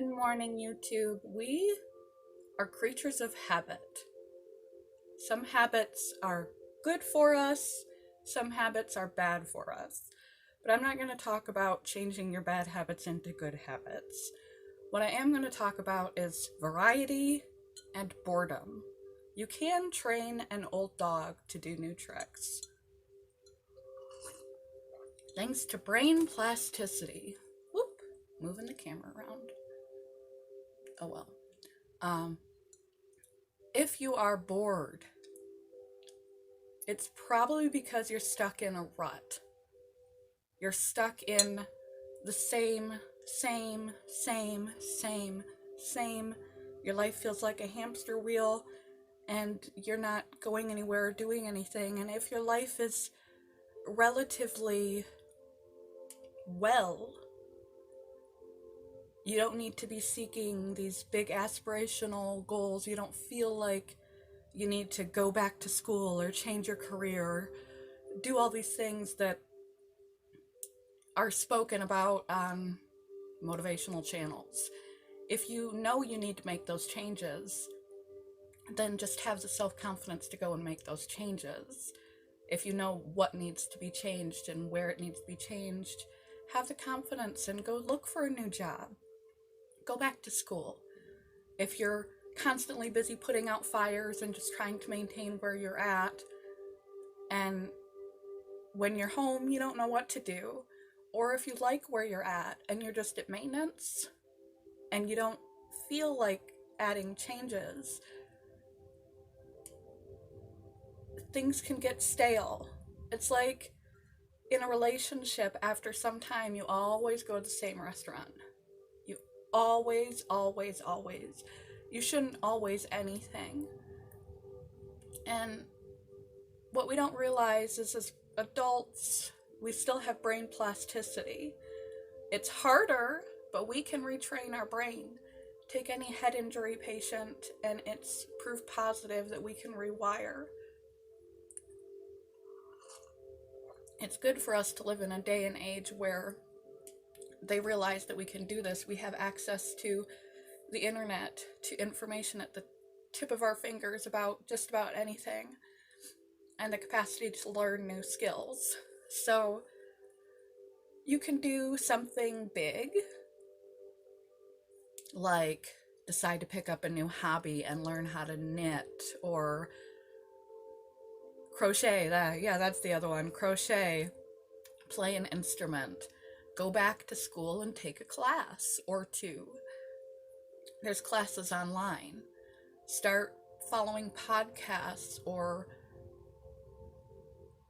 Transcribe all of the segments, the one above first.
Good morning, YouTube. We are creatures of habit. Some habits are good for us, some habits are bad for us. But I'm not going to talk about changing your bad habits into good habits. What I am going to talk about is variety and boredom. You can train an old dog to do new tricks. Thanks to brain plasticity. Whoop, moving the camera around. Oh well. If you are bored, it's probably because you're stuck in a rut. You're stuck in the same. Your life feels like a hamster wheel and you're not going anywhere or doing anything. And if your life is relatively well, you don't need to be seeking these big aspirational goals. You don't feel like you need to go back to school or change your career or do all these things that are spoken about on motivational channels. If you know you need to make those changes, then just have the self-confidence to go and make those changes. If you know what needs to be changed and where it needs to be changed, have the confidence and go look for a new job. Go back to school. If you're constantly busy putting out fires and just trying to maintain where you're at, and when you're home you don't know what to do, or if you like where you're at and you're just at maintenance and you don't feel like adding changes, things can get stale. It's like in a relationship, after some time you always go to the same restaurant. You always. You shouldn't always anything. And what we don't realize is as adults, we still have brain plasticity. It's harder, but we can retrain our brain. Take any head injury patient and it's proof positive that we can rewire. It's good for us to live in a day and age where they realize that we can do this. We have access to the internet, to information at the tip of our fingers about just about anything, and the capacity to learn new skills. So you can do something big, like decide to pick up a new hobby and learn how to knit or crochet. That's the other one. Crochet, play an instrument, go back to school and take a class or two. There's classes online. Start following podcasts or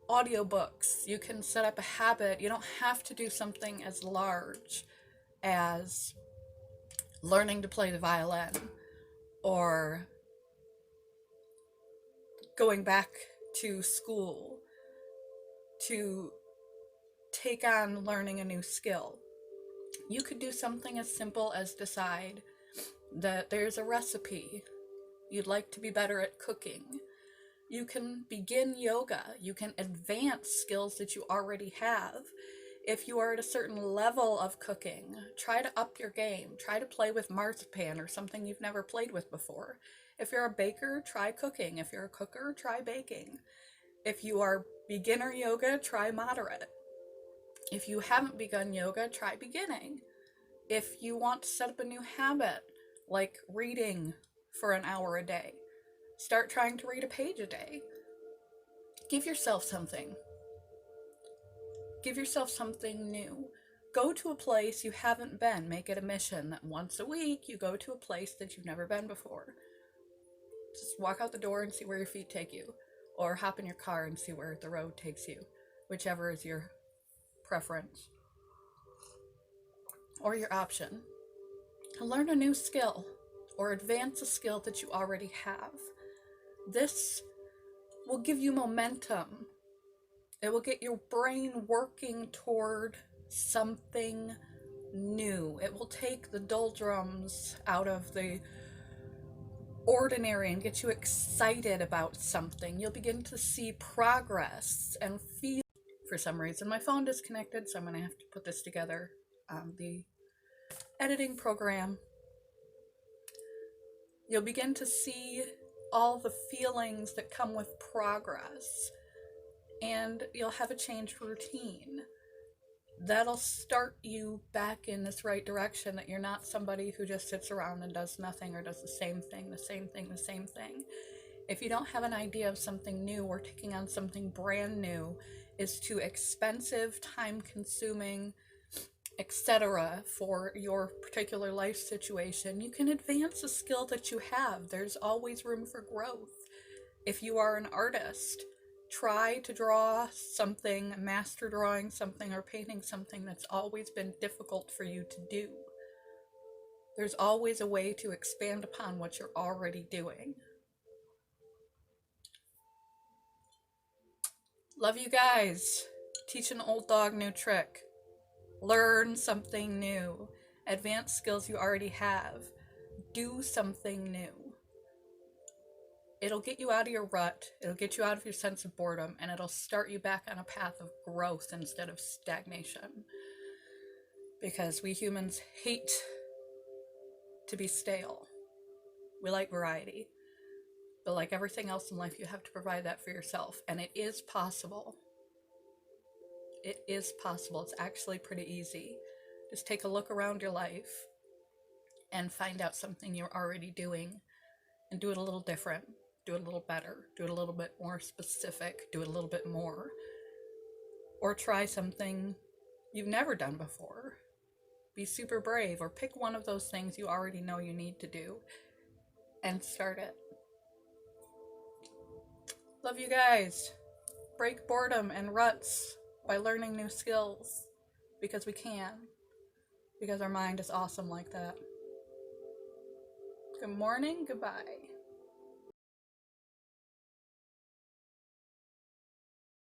audiobooks. You can set up a habit. You don't have to do something as large as learning to play the violin or going back to school to take on learning a new skill. You could do something as simple as decide that there's a recipe you'd like to be better at cooking. You can begin yoga. You can advance skills that you already have. If you are at a certain level of cooking, try to up your game. Try to play with marzipan or something you've never played with before. If you're a baker, try cooking. If you're a cooker, try baking. If you are beginner yoga, try moderate. If you haven't begun yoga, try beginning. If you want to set up a new habit, like reading for an hour a day, start trying to read a page a day. Give yourself something. Give yourself something new. Go to a place you haven't been. Make it a mission that once a week you go to a place that you've never been before. Just walk out the door and see where your feet take you. Or hop in your car and see where the road takes you. Whichever is your preference. Or your option. Learn a new skill or advance a skill that you already have. This will give you momentum. It will get your brain working toward something new. It will take the doldrums out of the ordinary and get you excited about something. You'll begin to see progress and feel. For some reason my phone disconnected, so I'm going to have to put this together. The editing program You'll begin to see all the feelings that come with progress, and you'll have a changed routine. That'll start you back in this right direction, that you're not somebody who just sits around and does nothing or does the same thing, the same thing, the same thing. If you don't have an idea of something new, or taking on something brand new is too expensive, time consuming, etc., for your particular life situation, you can advance a skill that you have. There's always room for growth. If you are an artist, try to draw something, master drawing something or painting something that's always been difficult for you to do. There's always a way to expand upon what you're already doing. Love you guys. Teach an old dog new trick. Learn something new. Advance skills you already have. Do something new. It'll get you out of your rut, it'll get you out of your sense of boredom, and it'll start you back on a path of growth instead of stagnation. Because we humans hate to be stale. We like variety. But like everything else in life, you have to provide that for yourself. And it is possible. It is possible. It's actually pretty easy. Just take a look around your life and find out something you're already doing and do it a little different. Do it a little better. Do it a little bit more specific. Do it a little bit more. Or try something you've never done before. Be super brave, or pick one of those things you already know you need to do and start it. Love you guys. Break boredom and ruts by learning new skills, because we can. Because our mind is awesome like that. Good morning, goodbye.